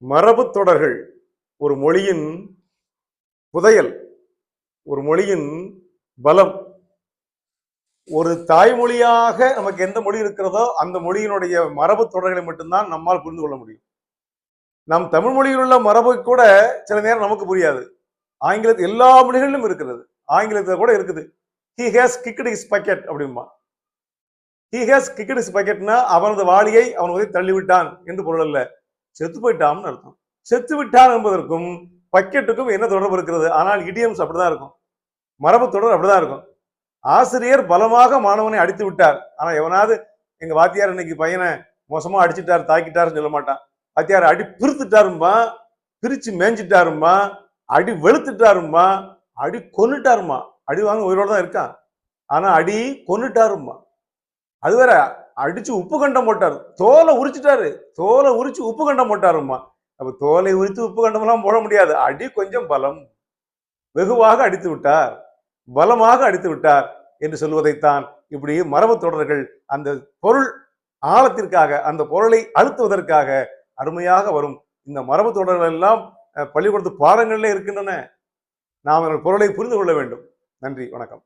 மரபு தொடர்கள் ஒரு மொழியின் புதையல், ஒரு மொழியின் பலம். ஒரு தாய்மொழியாக நமக்கு எந்த மொழி இருக்கிறதோ அந்த மொழியினுடைய மரபு தொடர்களை மட்டும்தான் நம்மால் புரிந்து கொள்ள முடியும். நம் தமிழ் மொழியில் உள்ள மரபு கூட சில நேரம் நமக்கு புரியாது. ஆங்கிலத்தில் எல்லா மொழிகளிலும் இருக்கிறது. ஆங்கிலத்தில் கூட இருக்குது. He has kicked his bucket அப்படிம்பா. ஹி ஹேஸ் கிக்டு ஹிஸ் பக்கெட்னா அவனது வாளியை அவன் உதவி தள்ளிவிட்டான் என்று பொருள் அல்ல, செத்து போயிட்டான்னு அர்த்தம். செத்து விட்டான் என்பதற்கும் பக்கெட்டுக்கும் என்ன தொடர்பு இருக்கிறது? ஆனால் இடியம்ஸ் அப்படிதான் இருக்கும், மரபு தொடர் அப்படிதான் இருக்கும். ஆசிரியர் பலமாக மாணவனை அடித்து விட்டார். ஆனா எவனாவது எங்க வாத்தியார் இன்னைக்கு பையனை மோசமா அடிச்சுட்டார், தாக்கிட்டாருன்னு சொல்ல மாட்டான். வாத்தியார் அடி பிரித்துட்டாருமா, பிரிச்சு மேய்ஞ்சிட்டாருமா, அடி வெளுத்துட்டாருமா, அடி கொன்னுட்டாருமா. அடி வாங்க உயிரோட தான் இருக்கான், ஆனா அடி கொன்னுட்டாருமா. அது வேற, அடிச்சு உப்பு கண்டம் போட்டாரு, தோலை உரிச்சிட்டாரு, தோலை உரிச்சு உப்பு கண்டம் போட்டாருமா. அப்ப தோலை உரித்து உப்பு கண்டம் எல்லாம் போட முடியாது. அடி கொஞ்சம் பலம், வெகுவாக அடித்து விட்டார், பலமாக அடித்து விட்டார் என்று சொல்வதைத்தான் இப்படி மரபு தொடர்கள் அந்த பொருள் ஆழத்திற்காக, அந்த பொருளை அழுத்துவதற்காக அருமையாக வரும். இந்த மரபு தொடர்கள் எல்லாம் பள்ளிக்கூடத்து பாடங்களிலே இருக்கின்றன. நாம் பொருளை புரிந்து கொள்ள வேண்டும். நன்றி, வணக்கம்.